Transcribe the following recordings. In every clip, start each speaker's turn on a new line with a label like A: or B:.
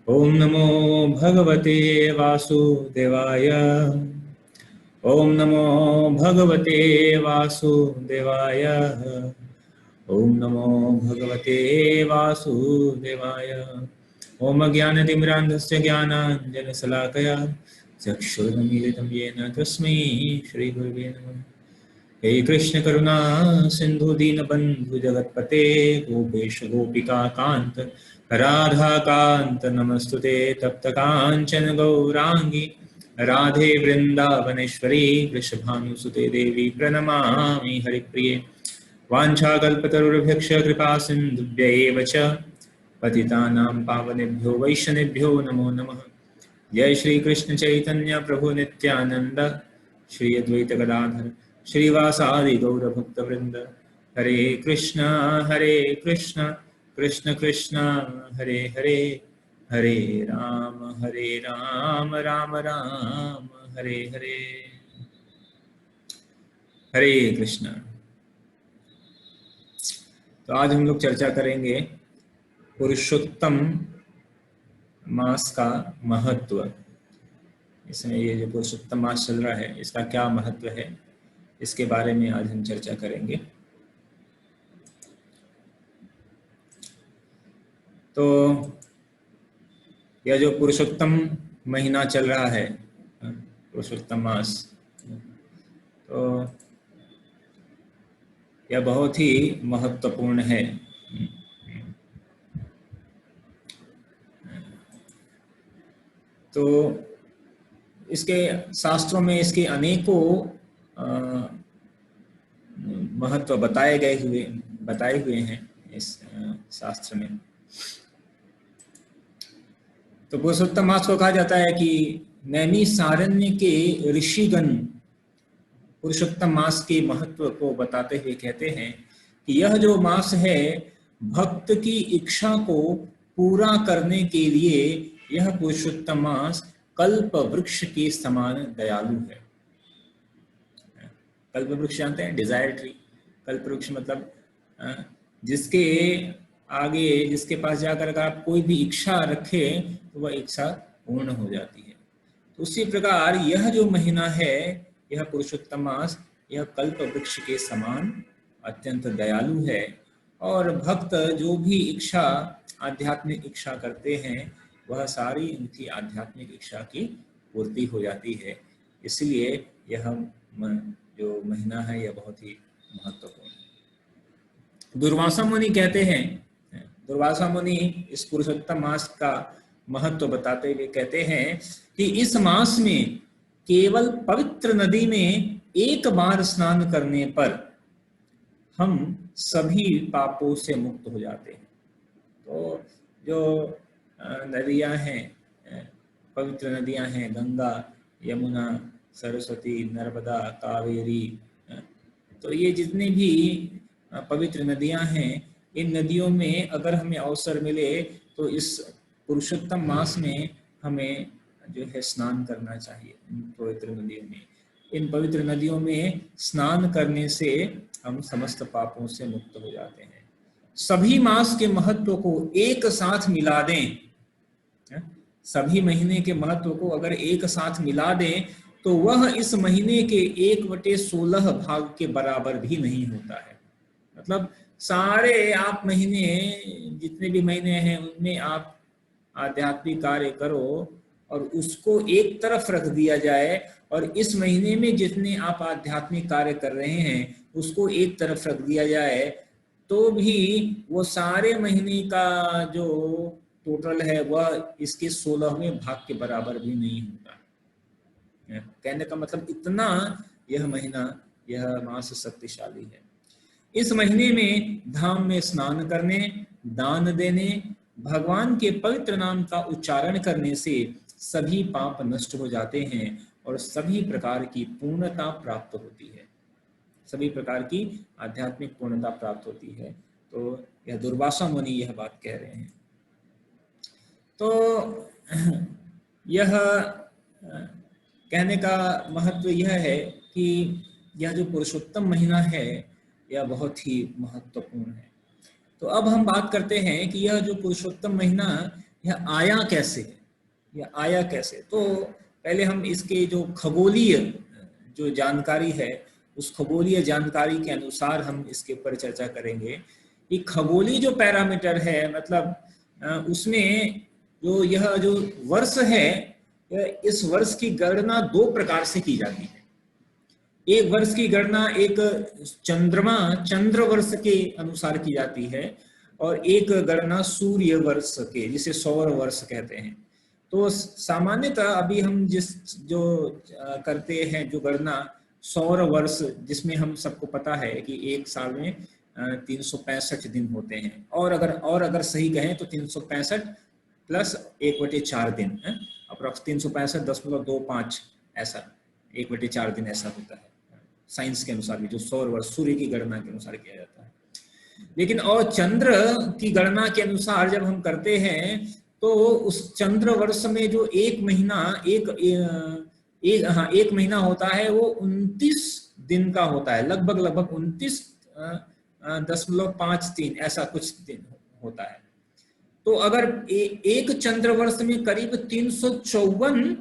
A: ओम नमो भगवते वासुदेवाय। ओम नमो भगवते वासुदेवाय। ओम नमो भगवते वासुदेवाय। ओम अज्ञानतिमिरान्धस्य ज्ञानाञ्जनशलाकया चक्षुरुन्मीलितं येन तस्मै श्रीगुरुवे नमः। हे कृष्ण करुणा सिंधु दीनबंधु जगतपते गोपेश गोपिका कांत राधा कांत नमस्तुते तप्त कांचन गौरांगी राधे वृंदावनेश्वरी वृषभानुसुते देवी प्रणमामि हरिप्रिये। वाञ्छाकल्पतरुर्भ्यक्ष कृपा सिन्धुभ्यैव च पतितानां पावनेभ्यो वैष्णवेभ्यो नमो नमः। जय श्री कृष्ण चैतन्य प्रभु नित्यानंद श्री अद्वैत गदाधर श्रीवासादि गौर भक्त वृंद। हरे कृष्णा कृष्ण कृष्ण हरे हरे, हरे राम राम राम हरे हरे। हरे कृष्णा। तो आज हम लोग चर्चा करेंगे पुरुषोत्तम मास का महत्व। इसमें ये जो पुरुषोत्तम मास चल रहा है इसका क्या महत्व है, इसके बारे में आज हम चर्चा करेंगे। तो यह जो पुरुषोत्तम महीना चल रहा है, पुरुषोत्तम मास, तो यह बहुत ही महत्वपूर्ण है। तो इसके शास्त्रों में इसके अनेकों महत्व बताए हुए हैं इस शास्त्र में। तो पुरुषोत्तम मास को कहा जाता है कि नैमिषारण्य के ऋषिगण पुरुषोत्तम मास के महत्व को बताते हुए कहते हैं कि यह जो मास है भक्त की इच्छा को पूरा करने के लिए यह पुरुषोत्तम मास कल्प वृक्ष के समान दयालु है। कल्प वृक्ष जानते हैं, डिजायर ट्री। कल्प वृक्ष मतलब जिसके आगे, जिसके पास जाकर अगर आप कोई भी इच्छा रखे तो वह इच्छा पूर्ण हो जाती है। तो उसी प्रकार यह जो महीना है, यह पुरुषोत्तम मास, यह कल्प वृक्ष के समान अत्यंत दयालु है। और भक्त जो भी इच्छा, आध्यात्मिक इच्छा करते हैं, वह सारी उनकी आध्यात्मिक इच्छा की पूर्ति हो जाती है। इसलिए यह जो महीना है यह बहुत ही महत्वपूर्ण है। दुर्वासा मुनि कहते हैं, दुर्वासा मुनि इस पुरुषोत्तम मास का महत्व बताते हुए कहते हैं कि इस मास में केवल पवित्र नदी में एक बार स्नान करने पर हम सभी पापों से मुक्त हो जाते हैं। तो जो नदियां हैं, पवित्र नदियां हैं, गंगा, यमुना, सरस्वती, नर्मदा, कावेरी, तो ये जितनी भी पवित्र नदियां हैं, इन नदियों में अगर हमें अवसर मिले तो इस पुरुषोत्तम मास में हमें जो है स्नान करना चाहिए इन पवित्र नदियों में। इन पवित्र नदियों में स्नान करने से हम समस्त पापों से मुक्त हो जाते हैं। सभी मास के महत्व को एक साथ मिला दें, सभी महीने के महत्व को अगर एक साथ मिला दें तो वह इस महीने के 1/16 भाग के बराबर भी नहीं होता है। मतलब सारे आप महीने, जितने भी महीने हैं उनमें आप आध्यात्मिक कार्य करो और उसको एक तरफ रख दिया जाए, और इस महीने में जितने आप आध्यात्मिक कार्य कर रहे हैं उसको एक तरफ रख दिया जाए, तो भी वो सारे महीने का जो टोटल है वह इसके 16वें भाग के बराबर भी नहीं होता। कहने का मतलब इतना यह महीना, यह मास शक्तिशाली है। इस महीने में धाम में स्नान करने, दान देने, भगवान के पवित्र नाम का उच्चारण करने से सभी पाप नष्ट हो जाते हैं और सभी प्रकार की पूर्णता प्राप्त होती है, सभी प्रकार की आध्यात्मिक पूर्णता प्राप्त होती है। तो यह दुर्वासा मुनि यह बात कह रहे हैं। तो यह कहने का महत्व यह है कि यह जो पुरुषोत्तम महीना है यह बहुत ही महत्वपूर्ण है। तो अब हम बात करते हैं कि यह जो पुरुषोत्तम महीना यह आया कैसे है, यह आया कैसे। तो पहले हम इसके जो खगोलीय जो जानकारी है उस खगोलीय जानकारी के अनुसार हम इसके ऊपर चर्चा करेंगे कि खगोलीय जो पैरामीटर है, मतलब उसमें जो यह जो वर्ष है, इस वर्ष की गणना दो प्रकार से की जाती है। एक वर्ष की गणना एक चंद्र वर्ष के अनुसार की जाती है और एक गणना सूर्य वर्ष के, जिसे सौर वर्ष कहते हैं। तो सामान्यतः अभी हम जो करते हैं जो गणना सौर वर्ष, जिसमें हम सबको पता है कि एक साल में 365 दिन होते हैं, और अगर सही कहें तो 365 प्लस 1/4 दिन, अप्रॉक्स 365.25 ऐसा 1/4 दिन ऐसा होता है साइंस के अनुसार भी, जो सौर वर्ष सूर्य की गणना के अनुसार किया जाता है। लेकिन और चंद्र की गणना के अनुसार जब हम करते हैं तो उस चंद्र वर्ष में जो एक महीना होता है वो 29 दिन का होता है, लगभग 29.53 ऐसा कुछ दिन होता है। तो अगर एक चंद्र वर्ष में करीब 354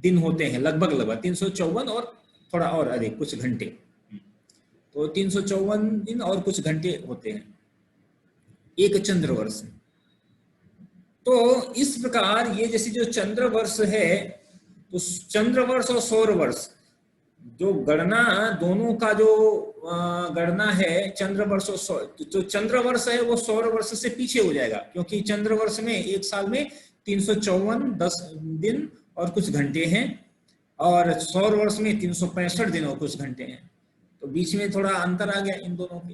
A: दिन होते हैं, लगभग 354 और थोड़ा और अधिक कुछ घंटे, तो 354 दिन और कुछ घंटे होते हैं एक चंद्र वर्ष में। तो इस प्रकार ये जैसे जो चंद्र वर्ष है, तो चंद्र वर्ष और सौर वर्ष जो गणना दोनों का जो गणना है, चंद्र वर्ष और जो चंद्र वर्ष है वो सौर वर्ष से पीछे हो जाएगा, क्योंकि चंद्र वर्ष में एक साल में 354 दिन और कुछ घंटे हैं और सौर वर्ष में 365 दिन और कुछ घंटे हैं, तो बीच में थोड़ा अंतर आ गया इन दोनों के।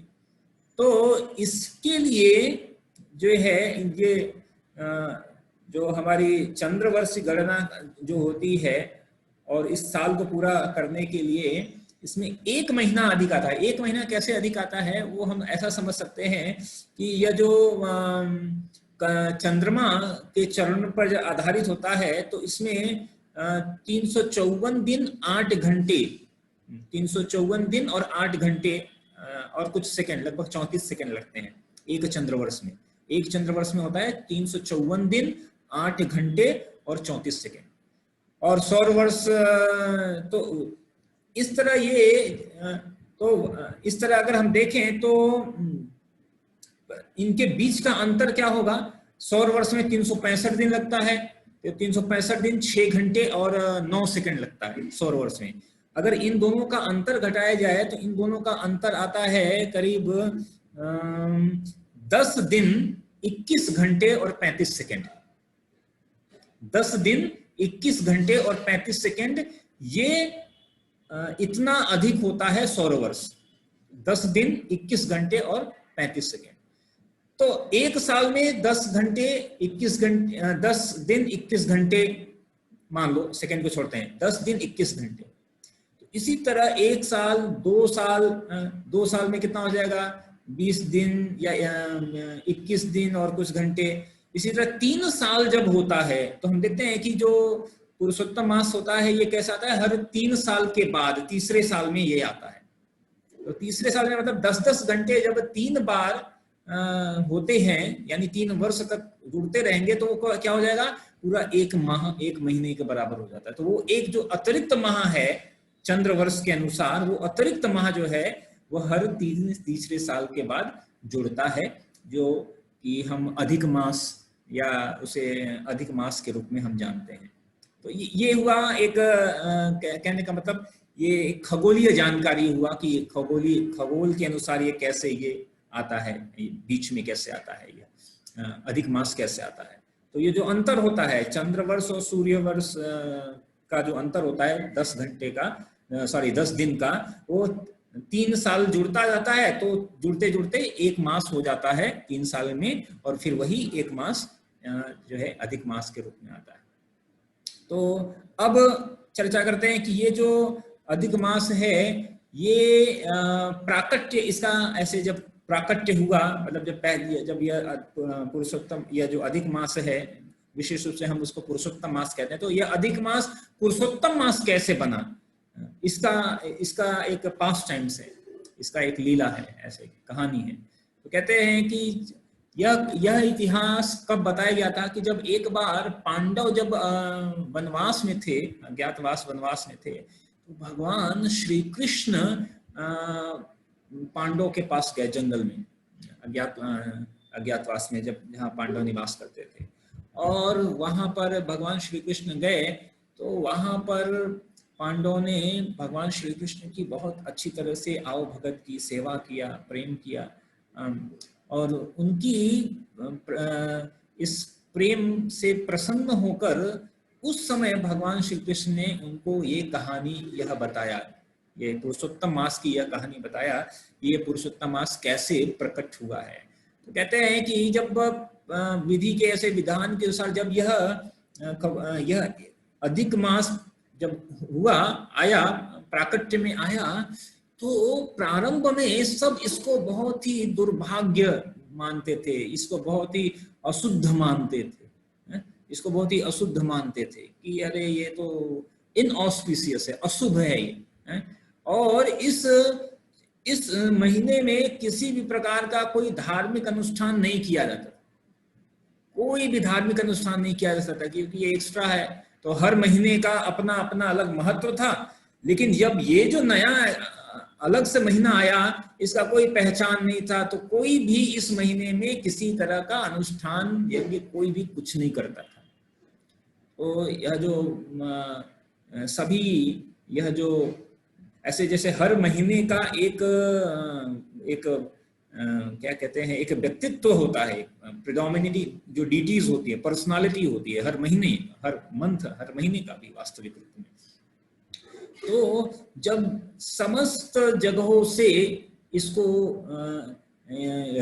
A: तो इसके लिए जो है ये जो हमारी चंद्र वर्ष गणना जो होती है और इस साल को पूरा करने के लिए इसमें एक महीना अधिक आता है। एक महीना कैसे अधिक आता है वो हम ऐसा समझ सकते हैं कि यह जो चंद्रमा के चरण पर आधारित होता है, तो इसमें 354 दिन 8 घंटे, 354 दिन और 8 घंटे और कुछ सेकंड, लगभग 34 सेकंड लगते हैं एक चंद्रवर्ष में। एक चंद्रवर्ष में होता है 354 दिन 8 घंटे और 34 सेकंड। और सौर वर्ष तो इस तरह इस तरह अगर हम देखें तो इनके बीच का अंतर क्या होगा। सौर वर्ष में 365 दिन लगता है, तो 365 दिन 6 घंटे और 9 सेकंड लगता है सौर वर्ष में। अगर इन दोनों का अंतर घटाया जाए तो इन दोनों का अंतर आता है करीब 10 दिन 21 घंटे और 35 सेकंड। 10 दिन 21 घंटे और 35 सेकंड, ये इतना अधिक होता है सौर वर्ष। 10 दिन 21 घंटे और 35 सेकंड। तो एक साल में 10 दिन 21 घंटे मान लो, सेकंड को छोड़ते हैं, 10 दिन 21 घंटे। तो इसी तरह एक साल, 2 साल में कितना हो जाएगा, 20 दिन या 21 दिन और कुछ घंटे। इसी तरह 3 साल जब होता है तो हम देखते हैं कि जो पुरुषोत्तम मास होता है ये कैसा आता है, हर 3 साल के बाद तीसरे साल में ये आता है। तो तीसरे साल में मतलब 10-10 घंटे जब 3 बार होते हैं, यानी 3 वर्ष तक जुड़ते रहेंगे, तो वो क्या हो जाएगा, पूरा एक माह, एक महीने के बराबर हो जाता है। तो वो एक जो अतिरिक्त माह है चंद्र वर्ष के अनुसार, वो अतिरिक्त माह जो है वो हर तीसरे साल के बाद जुड़ता है, जो कि हम अधिक मास या उसे अधिक मास के रूप में हम जानते हैं। तो ये हुआ एक कहने का मतलब, ये खगोलीय जानकारी हुआ कि खगोल के अनुसार ये कैसे ये आता है, बीच में कैसे आता है, ये अधिक मास कैसे आता है। तो ये जो अंतर होता है चंद्र वर्ष और सूर्य वर्ष का जो अंतर होता है 10 दिन का, वो 3 साल जुड़ता जाता है, तो जुड़ते जुड़ते एक मास हो जाता है 3 साल में, और फिर वही एक मास जो है अधिक मास के रूप में आता है। तो अब चर्चा करते हैं कि ये जो अधिक मास है ये प्राकट्य, इसका ऐसे जब प्राकट्य हुआ, मतलब जब यह पुरुषोत्तम, यह जो अधिक मास है, विशेष रूप से हम उसको पुरुषोत्तम मास कहते हैं, तो यह अधिक मास पुरुषोत्तम मास कैसे बना, इसका इसका एक पास्ट टाइम्स है, इसका एक लीला है, ऐसे कहानी है। तो कहते हैं कि यह इतिहास कब बताया गया था कि जब एक बार पांडव जब वनवास में थे, अज्ञातवास वनवास में थे, तो भगवान श्री कृष्ण पांडवों के पास गए जंगल में, अज्ञातवास में, जब जहाँ पांडव निवास करते थे। और वहां पर भगवान श्री कृष्ण गए तो वहां पर पांडवों ने भगवान श्री कृष्ण की बहुत अच्छी तरह से आओ भगत की, सेवा किया, प्रेम किया। और उनकी इस प्रेम से प्रसन्न होकर उस समय भगवान श्री कृष्ण ने उनको ये कहानी यह बताया, ये पुरुषोत्तम मास की यह कहानी बताया, ये पुरुषोत्तम मास कैसे प्रकट हुआ है। तो कहते हैं कि जब विधि के ऐसे विधान के अनुसार जब यह अधिक मास जब हुआ, आया, प्राकट्य में आया, तो प्रारंभ में सब इसको बहुत ही दुर्भाग्य मानते थे, इसको बहुत ही अशुद्ध मानते थे, इसको बहुत ही अशुद्ध मानते थे कि अरे ये तो इनऑस्पिशियस है, अशुभ है ये। और इस महीने में किसी भी प्रकार का कोई धार्मिक अनुष्ठान नहीं किया जाता, कोई भी धार्मिक अनुष्ठान नहीं किया जा सकता, क्योंकि ये एक्स्ट्रा है। तो हर महीने का अपना अपना अलग महत्व था, लेकिन जब ये जो नया अलग से महीना आया, इसका कोई पहचान नहीं था, तो कोई भी इस महीने में किसी तरह का अनुष्ठान यज्ञ कोई भी कुछ नहीं करता था। तो यह जो सभी यह जो ऐसे जैसे हर महीने का एक क्या कहते हैं, एक व्यक्तित्व होता है, प्रिडोमिनेटली जो डीटीज होती है, पर्सनालिटी होती है हर महीने, हर मंथ, हर महीने का भी वास्तविक रूप में। तो जब समस्त जगहों से इसको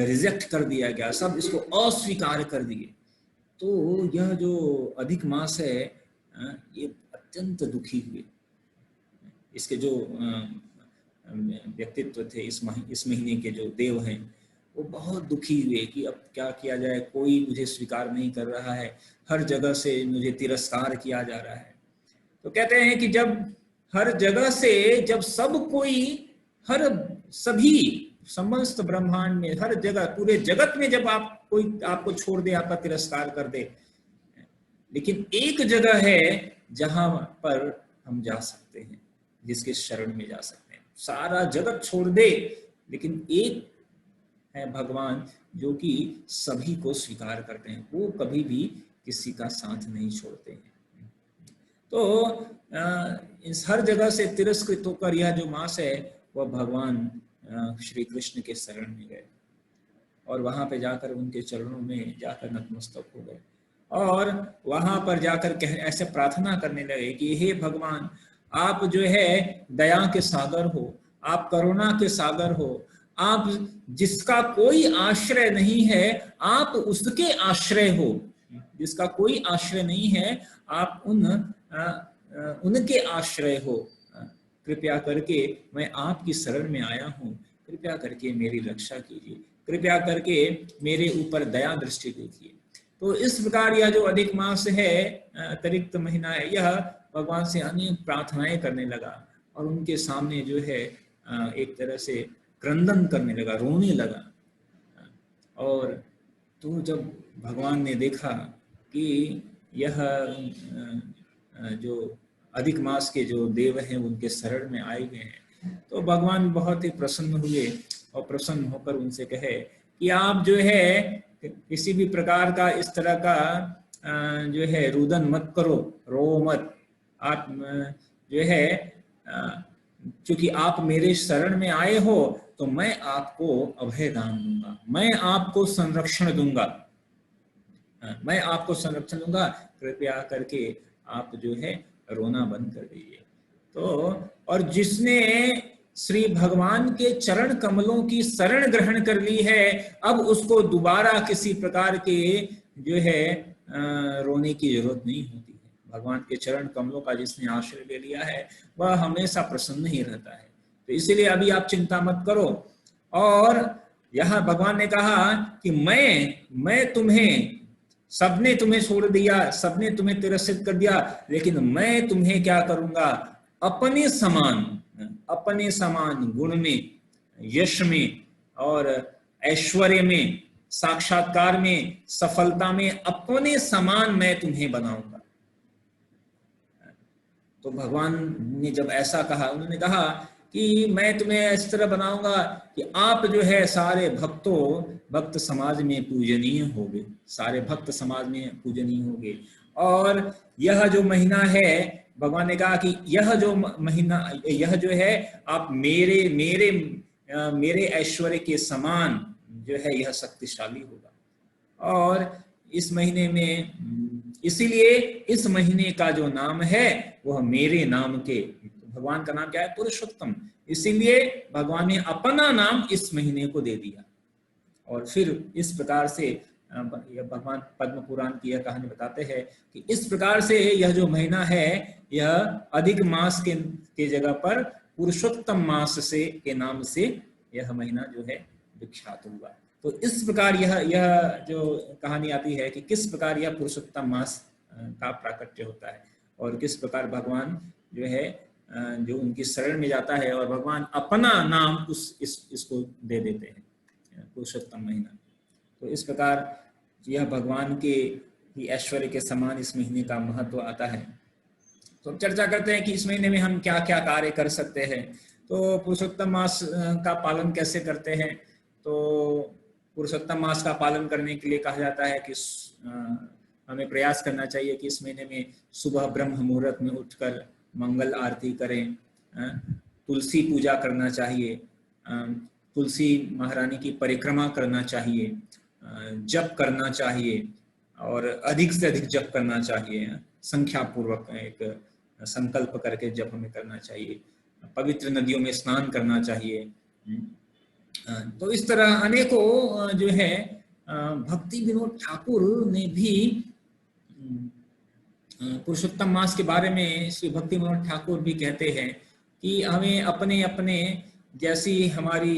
A: रिजेक्ट कर दिया गया, सब इसको अस्वीकार कर दिए, तो यह जो अधिक मास है ये अत्यंत दुखी हुए। इसके जो व्यक्तित्व थे, इस महीने के जो देव हैं, वो बहुत दुखी हुए कि अब क्या किया जाए, कोई मुझे स्वीकार नहीं कर रहा है, हर जगह से मुझे तिरस्कार किया जा रहा है। तो कहते हैं कि जब हर जगह से जब सब कोई, सभी समस्त ब्रह्मांड में हर जगह, पूरे जगत में जब कोई आपको छोड़ दे, आपका तिरस्कार कर दे, लेकिन एक जगह है जहां पर हम जा सकते हैं, जिसके शरण में जा सकते हैं। सारा जगत छोड़ दे, लेकिन एक है भगवान जो कि सभी को स्वीकार करते हैं, वो कभी भी किसी का साथ नहीं छोड़ते हैं। तो इस हर जगह से तिरस्कृत होकर यह जो मास है, वह भगवान श्री कृष्ण के शरण में गए और वहां पे जाकर उनके चरणों में जाकर नतमस्तक हो गए और वहां पर जाकर ऐसे प्रार्थना करने लगे कि हे भगवान, आप जो है दया के सागर हो, आप करुणा के सागर हो, आप जिसका कोई आश्रय नहीं है आप उसके आश्रय हो, जिसका कोई आश्रय नहीं है आप उनके आश्रय हो। कृपया करके मैं आपकी शरण में आया हूँ, कृपया करके मेरी रक्षा कीजिए, कृपया करके मेरे ऊपर दया दृष्टि देखिए। तो इस प्रकार यह जो अधिक मास है, अतिरिक्त महीना है, यह भगवान से अनेक प्रार्थनाएं करने लगा और उनके सामने जो है एक तरह से क्रंदन करने लगा, रोने लगा। और तो जब भगवान ने देखा कि यह जो अधिक मास के जो देव हैं उनके शरण में आए हुए हैं, तो भगवान बहुत ही प्रसन्न हुए और प्रसन्न होकर उनसे कहे कि आप जो है किसी भी प्रकार का इस तरह का जो है रुदन मत करो, रो मत। आप जो है क्योंकि आप मेरे शरण में आए हो तो मैं आपको अभय दान दूंगा, मैं आपको संरक्षण दूंगा, मैं आपको संरक्षण दूंगा, कृपया करके आप जो है रोना बंद कर दीजिए। तो और जिसने श्री भगवान के चरण कमलों की शरण ग्रहण कर ली है, अब उसको दोबारा किसी प्रकार के जो है रोने की जरूरत नहीं होती है। भगवान के चरण कमलों का जिसने आश्रय ले लिया है वह हमेशा प्रसन्न ही रहता है। तो इसीलिए अभी आप चिंता मत करो। और यहाँ भगवान ने कहा कि मैं तुम्हें, सबने तुम्हें छोड़ दिया, सबने तुम्हें तिरस्कृत कर दिया, लेकिन मैं तुम्हें क्या करूंगा, अपने समान गुण में, यश में और ऐश्वर्य में, साक्षात्कार में, सफलता में अपने समान मैं तुम्हें बनाऊंगा। तो भगवान ने जब ऐसा कहा, उन्होंने कहा कि मैं तुम्हें इस तरह बनाऊंगा कि आप जो है सारे भक्त समाज में पूजनीय होगे, सारे भक्त समाज में पूजनीय होगे। और यह जो महीना है, भगवान ने कहा कि यह जो महीना, यह जो है आप मेरे मेरे मेरे ऐश्वर्य के समान जो है यह शक्तिशाली होगा। और इस महीने में, इसीलिए इस महीने का जो नाम है वह मेरे नाम के, भगवान का नाम क्या है? पुरुषोत्तम। इसीलिए भगवान ने अपना नाम इस महीने को दे दिया। और फिर इस प्रकार से भगवान पद्म पुराण की यह कहानी बताते हैं कि इस प्रकार से यह जो महीना है यह अधिक मास के जगह पर पुरुषोत्तम मास से के नाम से यह महीना जो है विख्यात हुआ। तो इस प्रकार यह जो कहानी आती है कि किस प्रकार यह पुरुषोत्तम मास का प्राकट्य होता है और किस प्रकार भगवान जो है जो उनकी शरण में जाता है और भगवान अपना नाम इसको दे देते हैं, पुरुषोत्तम महीना। तो इस प्रकार यह भगवान के ही ऐश्वर्य के समान इस महीने का महत्व आता है। तो अब चर्चा करते हैं कि इस महीने में हम क्या क्या कार्य कर सकते हैं। तो पुरुषोत्तम मास का पालन कैसे करते हैं? तो पुरुषोत्तम मास का पालन करने के लिए कहा जाता है कि हमें प्रयास करना चाहिए कि इस महीने में सुबह ब्रह्म मुहूर्त में उठकर मंगल आरती करें, तुलसी पूजा करना चाहिए, तुलसी महारानी की परिक्रमा करना चाहिए, जप करना चाहिए और अधिक से अधिक जप करना चाहिए, संख्या पूर्वक एक संकल्प करके जप हमें करना चाहिए, पवित्र नदियों में स्नान करना चाहिए। तो इस तरह अनेकों जो है भक्ति विनोद ठाकुर ने भी पुरुषोत्तम मास के बारे में, श्री भक्ति विनोद ठाकुर भी कहते हैं कि हमें अपने अपने जैसी हमारी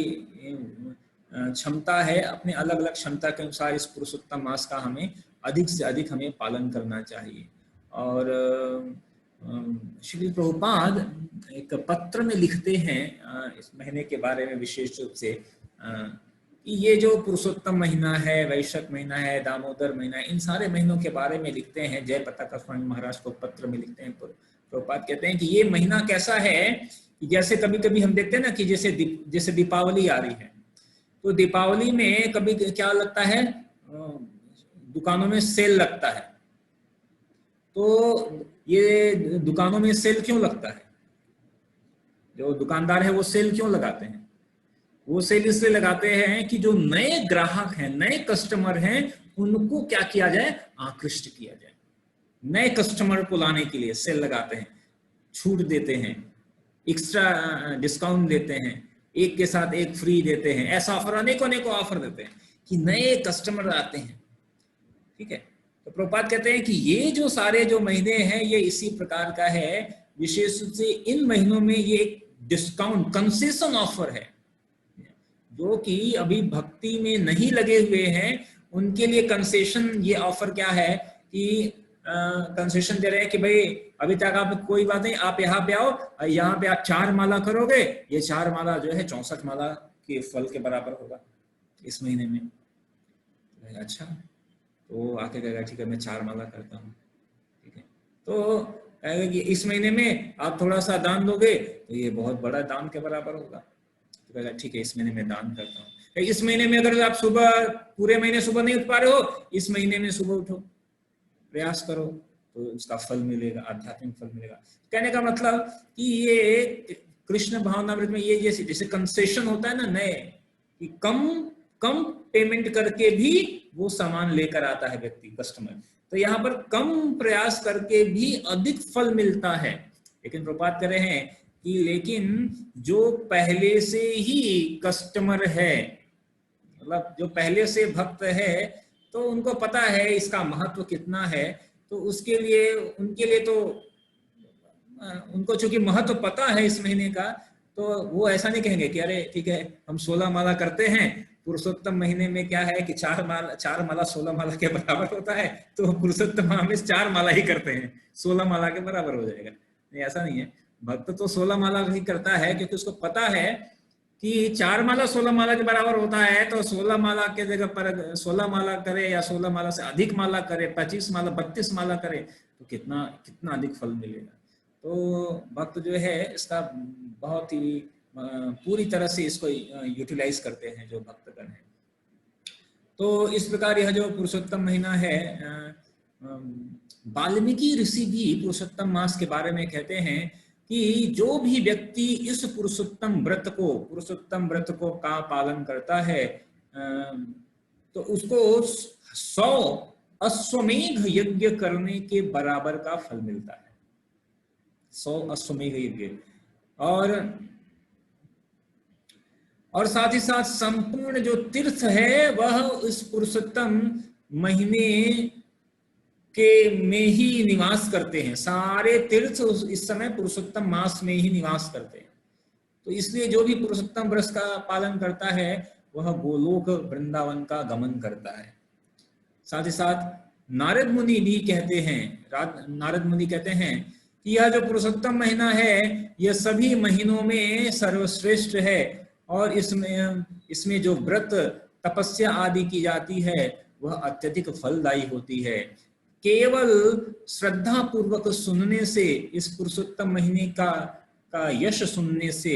A: क्षमता है, अपने अलग अलग क्षमता के अनुसार इस पुरुषोत्तम मास का हमें अधिक से अधिक हमें पालन करना चाहिए। और श्री प्रभुपाद एक पत्र में लिखते हैं इस महीने के बारे में विशेष रूप से कि ये जो पुरुषोत्तम महीना है, वैशाख महीना है, दामोदर महीना है, इन सारे महीनों के बारे में लिखते हैं। जय पताका स्वामी महाराज को पत्र में लिखते हैं। प्रभुपाद कहते हैं कि ये महीना कैसा है कि जैसे कभी कभी हम देखते हैं ना कि जैसे दीपावली आ रही है, तो दीपावली में कभी क्या लगता है, दुकानों में सेल लगता है। तो ये दुकानों में सेल क्यों लगता है? जो दुकानदार है वो सेल क्यों लगाते हैं? वो सेल इसलिए लगाते हैं कि जो नए ग्राहक हैं, नए कस्टमर हैं, उनको क्या किया जाए, आकृष्ट किया जाए। नए कस्टमर को लाने के लिए सेल लगाते हैं, छूट देते हैं, एक्स्ट्रा डिस्काउंट देते हैं, एक के साथ एक फ्री देते हैं, ऐसा ऑफर अनेकों ऑफर देते हैं कि नए कस्टमर आते हैं। ठीक है, तो प्रभुपाद कहते हैं कि ये जो सारे जो महीने हैं ये इसी प्रकार का है। विशेष रूप से इन महीनों में ये एक डिस्काउंट कंसेशन ऑफर है, जो कि अभी भक्ति में नहीं लगे हुए हैं उनके लिए कंसेशन ये ऑफर क्या है कि कंसेशन दे रहे हैं कि भाई अभी तक आप कोई बात नहीं, आप यहाँ पे आओ, यहाँ पे आप 4 माला करोगे, ये 4 माला जो है 64 माला के फल के बराबर होगा इस महीने में। अच्छा, तो आके कहेगा ठीक है मैं 4 माला करता हूँ। ठीक है, तो कहेगा कि इस महीने में आप थोड़ा सा दान दोगे तो ये बहुत बड़ा दान के बराबर होगा। तो कहेगा ठीक है इस महीने में दान करता हूँ। इस महीने में अगर आप सुबह पूरे महीने सुबह नहीं उठ पा रहे हो, इस महीने में सुबह उठो, प्रयास करो, तो उसका फल मिलेगा, आध्यात्मिक फल मिलेगा। कहने का मतलब कि ये कृष्ण भावनामृत में ये जैसे कंसेशन होता है ना नए, कि कम पेमेंट करके भी वो सामान लेकर आता है व्यक्ति, कस्टमर। तो यहाँ पर कम प्रयास करके भी अधिक फल मिलता है। लेकिन प्रभुपाद कह रहे हैं कि लेकिन जो पहले से ही कस्टमर है, मतलब जो पहले से भक्त है, तो उनको पता है इसका महत्व कितना है, तो उसके लिए उनके लिए तो उनको चूंकि महत्व पता है इस महीने का, तो वो ऐसा नहीं कहेंगे कि अरे ठीक है हम 16 माला करते हैं, पुरुषोत्तम महीने में क्या है कि 4 माला 16 माला के बराबर होता है, तो पुरुषोत्तम माह में 4 माला ही करते हैं, 16 माला के बराबर हो जाएगा। नहीं, ऐसा नहीं है। भक्त तो 16 माला ही करता है, क्योंकि उसको पता है कि 4 माला 16 माला के बराबर होता है, तो 16 माला के जगह पर 16 माला करे या 16 माला से अधिक माला करे, 25 माला 32 माला करे, तो कितना कितना अधिक फल मिलेगा। तो भक्त जो है इसका बहुत ही पूरी तरह से इसको यूटिलाइज करते हैं जो भक्तगण हैं। तो इस प्रकार यह जो पुरुषोत्तम महीना है, वाल्मीकि ऋषि भी पुरुषोत्तम मास के बारे में कहते हैं कि जो भी व्यक्ति इस पुरुषोत्तम व्रत को का पालन करता है, तो उसको 100 अश्वमेघ यज्ञ करने के बराबर का फल मिलता है। 100 अश्वमेघ यज्ञ, और साथ ही साथ संपूर्ण जो तीर्थ है वह इस पुरुषोत्तम महीने के में ही निवास करते हैं। सारे तीर्थ इस समय पुरुषोत्तम मास में ही निवास करते हैं। तो इसलिए जो भी पुरुषोत्तम व्रत का पालन करता है वह गोलोक वृंदावन का गमन करता है। साथ ही साथ नारद मुनि भी कहते हैं कि यह जो पुरुषोत्तम महीना है यह सभी महीनों में सर्वश्रेष्ठ है, और इसमें जो व्रत तपस्या आदि की जाती है वह अत्यधिक फलदायी होती है। केवल श्रद्धा पूर्वक सुनने से, इस पुरुषोत्तम महीने का यश सुनने से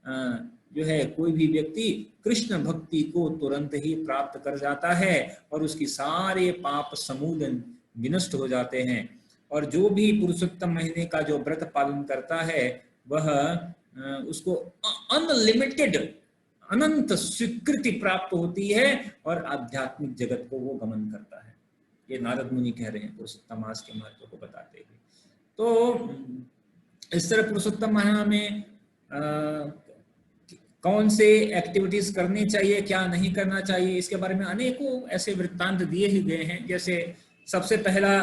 A: जो है कोई भी व्यक्ति कृष्ण भक्ति को तुरंत ही प्राप्त कर जाता है और उसकी सारे पाप समूल विनष्ट हो जाते हैं। और जो भी पुरुषोत्तम महीने का जो व्रत पालन करता है वह उसको अनलिमिटेड अनंत स्वीकृति प्राप्त होती है और आध्यात्मिक जगत को वो गमन करता है। ये नारद मुनि कह रहे हैं पुरुषोत्तम मास के महत्व को बताते हुए। तो इस तरह पुरुषोत्तम महीना में कौन से एक्टिविटीज करनी चाहिए, क्या नहीं करना चाहिए, इसके बारे में अनेकों ऐसे वृत्तांत दिए ही गए हैं। जैसे सबसे पहला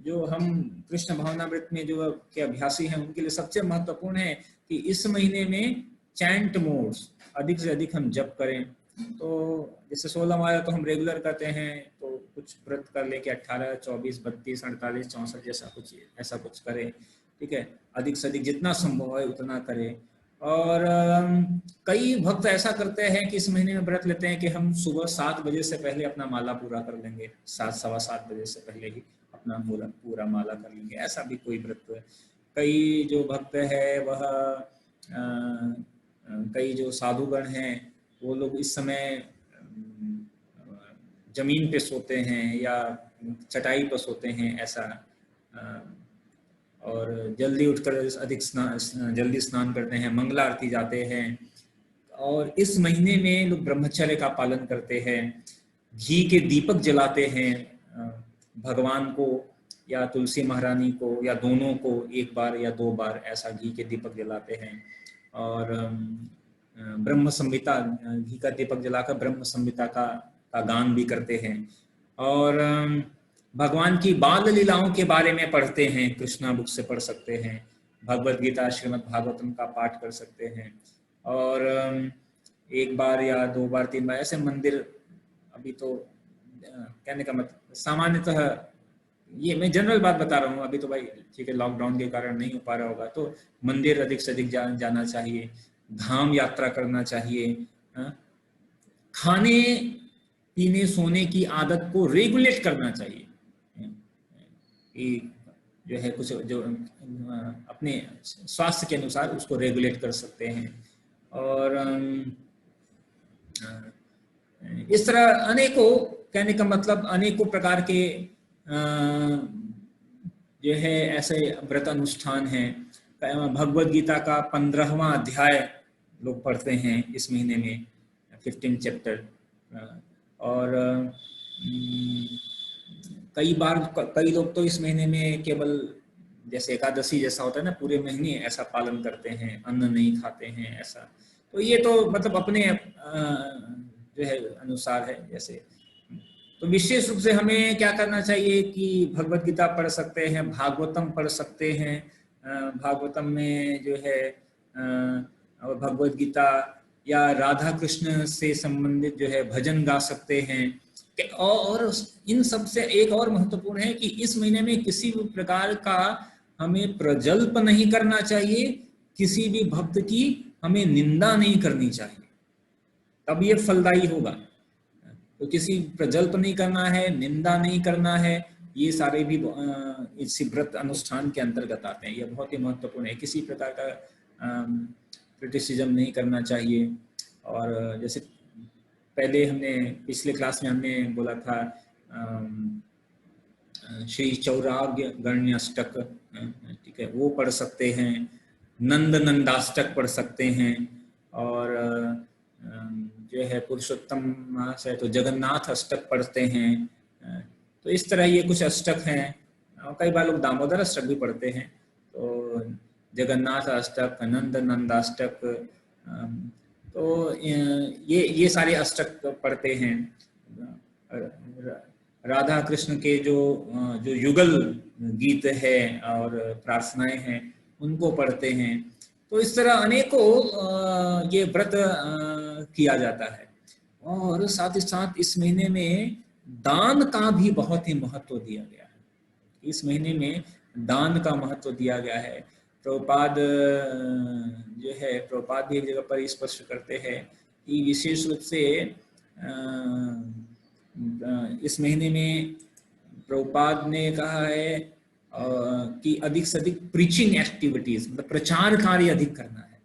A: जो हम कृष्ण भावनामृत में जो के अभ्यासी हैं उनके लिए सबसे महत्वपूर्ण है कि इस महीने में चैंट मोड्स अधिक से अधिक हम जप करें। तो जैसे 16 माला तो हम रेगुलर करते हैं, तो कुछ व्रत कर लेके 18, 24, 32, 48, 64 जैसा ऐसा कुछ करें, ठीक है। अधिक से अधिक जितना संभव है उतना करें। और कई भक्त ऐसा करते हैं कि इस महीने में व्रत लेते हैं कि हम सुबह 7 बजे से पहले अपना माला पूरा कर लेंगे, 7, सवा 7 बजे से पहले ही अपना पूरा माला कर लेंगे। ऐसा भी कोई व्रत है। कई जो भक्त है वह कई जो साधुगण हैं वो लोग इस समय जमीन पे सोते हैं या चटाई पर सोते हैं ऐसा, और जल्दी उठकर जल्दी स्नान करते हैं, मंगला आरती जाते हैं। और इस महीने में लोग ब्रह्मचर्य का पालन करते हैं, घी के दीपक जलाते हैं भगवान को या तुलसी महारानी को या दोनों को 1 बार या 2 बार ऐसा घी के दीपक जलाते हैं। और ब्रह्म संहिता, घी का दीपक जलाकर ब्रह्म संहिता का गान भी करते हैं। और भगवान की बाल लीलाओं के बारे में पढ़ते हैं, कृष्णा बुक से पढ़ सकते हैं, भगवद गीता श्रीमद् भागवतम का पाठ कर सकते हैं। और 1 बार या 2 बार 3 बार ऐसे मंदिर, अभी तो कहने का मतलब सामान्यतः ये मैं जनरल बात बता रहा हूँ, अभी तो भाई ठीक है लॉकडाउन के कारण नहीं हो पा रहा होगा, तो मंदिर अधिक से अधिक जाना चाहिए, धाम यात्रा करना चाहिए, खाने पीने सोने की आदत को रेगुलेट करना चाहिए, जो है कुछ जो अपने स्वास्थ्य के अनुसार उसको रेगुलेट कर सकते हैं। और इस तरह अनेकों, कहने का मतलब अनेकों प्रकार के जो है ऐसे व्रत अनुष्ठान हैं। भगवद गीता का 15वां अध्याय लोग पढ़ते हैं इस महीने में, 15 चैप्टर। और कई लोग तो इस महीने में केवल जैसे एकादशी जैसा होता है ना, पूरे महीने ऐसा पालन करते हैं, अन्न नहीं खाते हैं ऐसा। तो ये तो मतलब अपने जो है अनुसार है। जैसे तो विशेष रूप से हमें क्या करना चाहिए कि भगवद गीता पढ़ सकते हैं, भागवतम पढ़ सकते हैं। भागवतम में जो है भगवद गीता या राधा कृष्ण से संबंधित जो है भजन गा सकते हैं। और इन सब से एक और महत्वपूर्ण है कि इस महीने में किसी भी प्रकार का हमें प्रजल्प नहीं करना चाहिए, किसी भी भक्त की हमें निंदा नहीं करनी चाहिए, तब ये फलदायी होगा। तो किसी प्रजल्प नहीं करना है, निंदा नहीं करना है, ये सारे भी इसी व्रत अनुष्ठान के अंतर्गत आते हैं। ये बहुत ही महत्वपूर्ण है। किसी प्रकार का क्रिटिसिज्म नहीं करना चाहिए। और जैसे पहले हमने पिछले क्लास में हमने बोला था श्री चौराग्य गण्यष्टक, ठीक है, वो पढ़ सकते हैं, नंद नंदाष्टक पढ़ सकते हैं, और जो है पुरुषोत्तम मास है तो जगन्नाथ अष्टक पढ़ते हैं। तो इस तरह ये कुछ अष्टक हैं। कई बार लोग दामोदर अष्टक भी पढ़ते हैं। तो जगन्नाथ अष्टक, नंद नंदाष्टक, तो ये सारे अष्टक पढ़ते हैं। राधा कृष्ण के जो युगल गीत है और प्रार्थनाएं हैं उनको पढ़ते हैं। तो इस तरह अनेकों ये व्रत किया जाता है। और साथ ही साथ इस महीने में दान का भी बहुत ही महत्व दिया गया है। इस महीने में दान का महत्व दिया गया है। प्रभुपाद जो है, प्रभुपाद भी एक जगह पर स्पष्ट करते हैं कि विशेष रूप से इस महीने में प्रभुपाद ने कहा है कि अधिक से अधिक प्रीचिंग एक्टिविटीज, मतलब प्रचार कार्य अधिक करना है,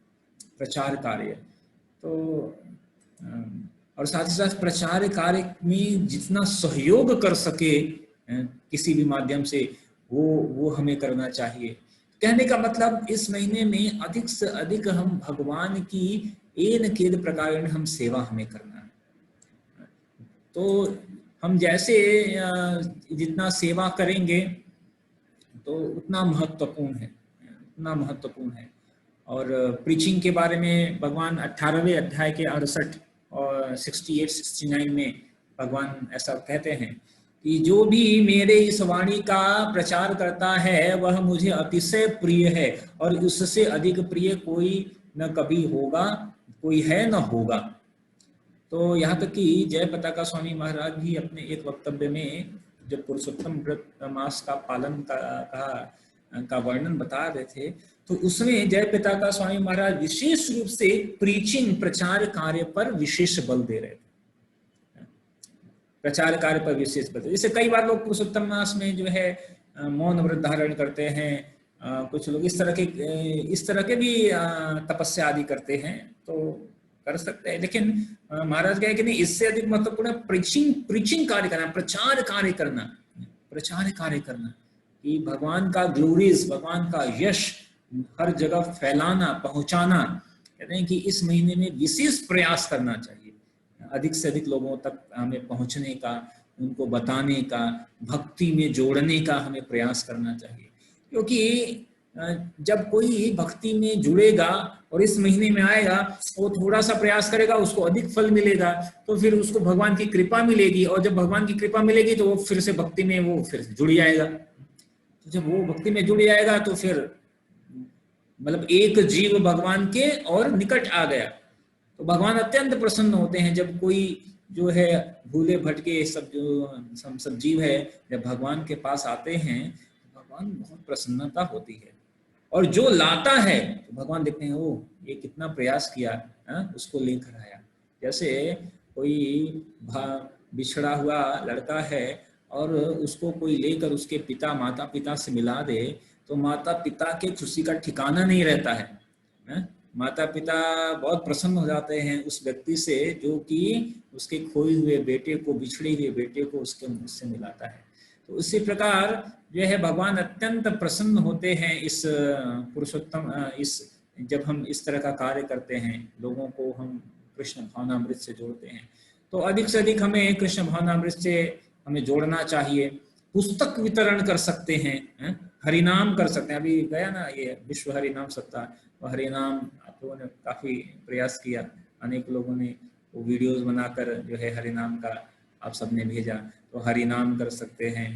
A: प्रचार कार्य। तो और साथ ही साथ प्रचार कार्य में जितना सहयोग कर सके किसी भी माध्यम से वो हमें करना चाहिए। कहने का मतलब इस महीने में अधिक से अधिक हम भगवान की एन केद प्रकार हम सेवा हमें करना है। तो हम जैसे जितना सेवा करेंगे तो उतना महत्वपूर्ण है, उतना महत्वपूर्ण है। और प्रीचिंग के बारे में भगवान 18वें अध्याय के 68 और 68-69 में भगवान ऐसा कहते हैं कि जो भी मेरे इस वाणी का प्रचार करता है वह मुझे अतिशय प्रिय है, और उससे अधिक प्रिय कोई न कभी होगा, कोई है न होगा। तो यहाँ तक कि जय पताका स्वामी महाराज भी अपने एक वक्तव्य में जब पुरुषोत्तम व्रत मास का पालन का वर्णन बता रहे थे, तो उसमें जय पताका स्वामी महाराज विशेष रूप से प्रीचिंग, प्रचार कार्य पर विशेष बल दे रहे थे। प्रचार कार्य पर विशेष बल। जैसे कई बार लोग पुरुषोत्तम मास में जो है मौन व्रत धारण करते हैं, कुछ लोग इस तरह के भी तपस्या आदि करते हैं, तो कर सकते हैं। लेकिन महाराज कहे कि नहीं, इससे अधिक महत्वपूर्ण प्रीचिंग कार्य करना, प्रचार कार्य करना, प्रचार कार्य करना कि भगवान का ग्लोरीज, भगवान का यश हर जगह फैलाना, पहुंचाना। कहते हैं कि इस महीने में विशेष प्रयास करना चाहिए, अधिक से अधिक लोगों तक हमें पहुंचने का, उनको बताने का, भक्ति में जोड़ने का हमें प्रयास करना चाहिए। क्योंकि जब कोई भक्ति में जुड़ेगा और इस महीने में आएगा, वो थोड़ा सा प्रयास करेगा, उसको अधिक फल मिलेगा, तो फिर उसको भगवान की कृपा मिलेगी, और जब भगवान की कृपा मिलेगी तो वो फिर से भक्ति में वो फिर जुड़ जाएगा। तो जब वो भक्ति में जुड़ जाएगा तो फिर मतलब एक जीव भगवान के और निकट आ गया। तो भगवान अत्यंत प्रसन्न होते हैं जब कोई जो है भूले भटके सब जीव है, जब भगवान के पास आते हैं तो भगवान बहुत प्रसन्नता होती है। और जो लाता है तो भगवान देखते हैं, ओ ये कितना प्रयास किया, उसको लेकर आया। जैसे कोई बिछड़ा हुआ लड़का है और उसको कोई लेकर उसके पिता माता पिता से मिला दे, तो माता पिता के खुशी का ठिकाना नहीं रहता है। माता पिता बहुत प्रसन्न हो जाते हैं उस व्यक्ति से जो कि उसके खोए हुए बेटे को, बिछड़े हुए बेटे को उससे मिलाता है। तो उसी प्रकार जो है भगवान अत्यंत प्रसन्न होते हैं इस पुरुषोत्तम, जब हम इस तरह का कार्य करते हैं, लोगों को हम कृष्ण भावनामृत से जोड़ते हैं। तो अधिक से अधिक हमें कृष्ण भावनामृत से हमें जोड़ना चाहिए। पुस्तक वितरण कर सकते हैं, हरिनाम कर सकते हैं। अभी गया ना ये विश्व हरिनाम सप्ताह, तो हरिनाम आप लोगों ने काफी प्रयास किया, अनेक लोगों ने वो वीडियोस बनाकर जो है हरिनाम का आप सबने भेजा। तो हरिनाम कर सकते हैं,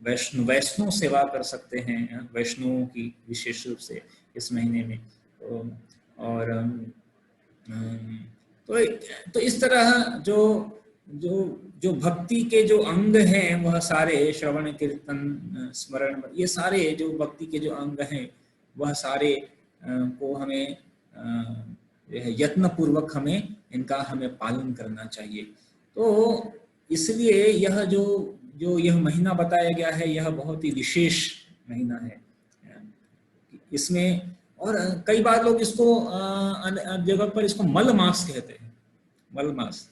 A: वैष्णव सेवा कर सकते हैं, वैष्णवों की विशेष रूप से इस महीने में। तो इस तरह जो जो भक्ति के जो अंग हैं वह सारे श्रवण कीर्तन स्मरण, ये सारे जो भक्ति के जो अंग हैं वह सारे को हमें यत्न पूर्वक हमें इनका हमें पालन करना चाहिए। तो इसलिए यह जो यह महीना बताया गया है यह बहुत ही विशेष महीना है। इसमें और कई बार लोग इसको जगह पर इसको मल मास कहते हैं, मल मास।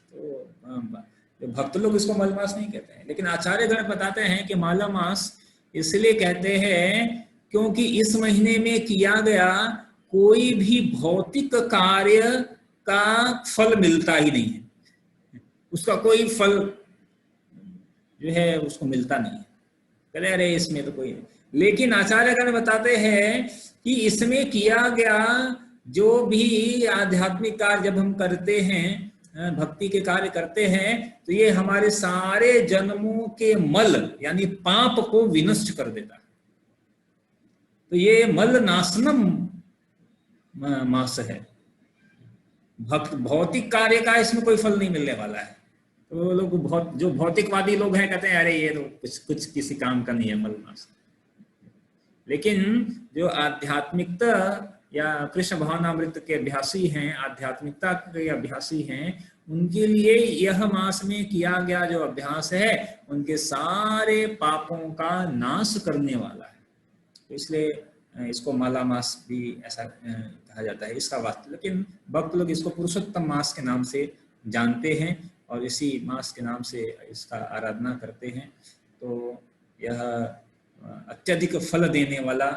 A: तो भक्त लोग इसको मल मास नहीं कहते हैं, लेकिन आचार्य गण बताते हैं कि माला मास इसलिए कहते हैं क्योंकि इस महीने में किया गया कोई भी भौतिक कार्य का फल मिलता ही नहीं है, उसका कोई फल जो है उसको मिलता नहीं है। कहते अरे इसमें तो कोई नहीं, लेकिन आचार्यगण बताते हैं कि इसमें किया गया जो भी आध्यात्मिक कार्य जब हम करते हैं, भक्ति के कार्य करते हैं, तो ये हमारे सारे जन्मों के मल यानी पाप को विनष्ट कर देता है। तो ये मल नाशनम मास है। भौतिक कार्य का इसमें कोई फल नहीं मिलने वाला है। तो लोग जो भौतिकवादी लोग हैं कहते हैं अरे ये तो कुछ किसी काम का नहीं है मल मास। लेकिन जो आध्यात्मिकता या कृष्ण भावनामृत के अभ्यासी हैं, आध्यात्मिकता के अभ्यासी हैं, उनके लिए यह मास में किया गया जो अभ्यास है उनके सारे पापों का नाश करने वाला है। तो इसलिए इसको माला मास भी ऐसा कहा जाता है इसका वास्तव। लेकिन भक्त लोग इसको पुरुषोत्तम मास के नाम से जानते हैं और इसी मास के नाम से इसका आराधना करते हैं। तो यह अत्यधिक फल देने वाला,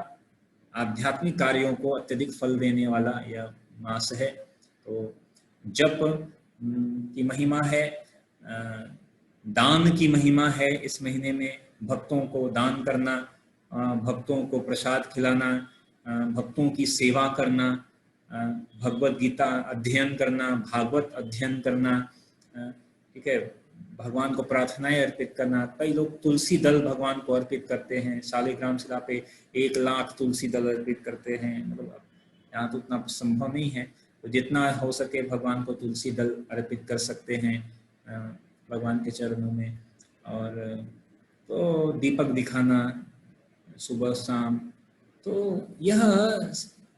A: आध्यात्मिक कार्यों को अत्यधिक फल देने वाला यह मास है। तो जप की महिमा है, दान की महिमा है। इस महीने में भक्तों को दान करना, भक्तों को प्रसाद खिलाना, भक्तों की सेवा करना, भगवत गीता अध्ययन करना, भागवत अध्ययन करना, ठीक है, भगवान को प्रार्थनाएं अर्पित करना। कई लोग तुलसी दल भगवान को अर्पित करते हैं, शालिग्राम शिला पे 1 लाख तुलसी दल अर्पित करते हैं। मतलब यहाँ तो उतना संभव नहीं है, तो जितना हो सके भगवान को तुलसी दल अर्पित कर सकते हैं भगवान के चरणों में। और तो दीपक दिखाना सुबह शाम। तो यह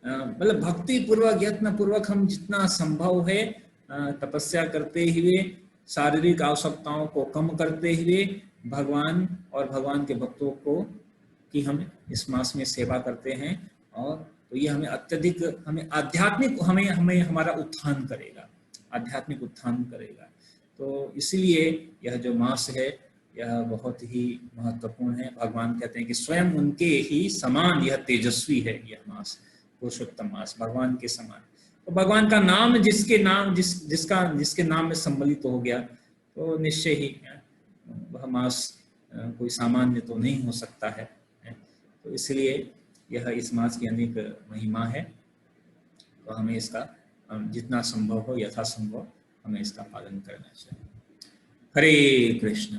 A: मतलब भक्ति पूर्वक यत्न पूर्वक हम जितना संभव है तपस्या करते हुए, शारीरिक आवश्यकताओं को कम करते हुए भगवान और भगवान के भक्तों को कि हम इस मास में सेवा करते हैं। और तो ये हमें अत्यधिक, हमें आध्यात्मिक, हमें हमारा उत्थान करेगा, आध्यात्मिक उत्थान करेगा। तो इसलिए यह जो मास है यह बहुत ही महत्वपूर्ण है। भगवान कहते हैं कि स्वयं उनके ही समान यह तेजस्वी है, यह मास पुरुषोत्तम मास भगवान के समान। तो भगवान का नाम जिसके नाम में सम्मिलित हो गया तो निश्चय ही वह मास कोई सामान्य तो नहीं हो सकता है। तो इसलिए यह इस मास की अनेक महिमा है। तो हमें इसका जितना संभव हो, यथासंभव हमें इसका पालन करना चाहिए। हरे कृष्ण।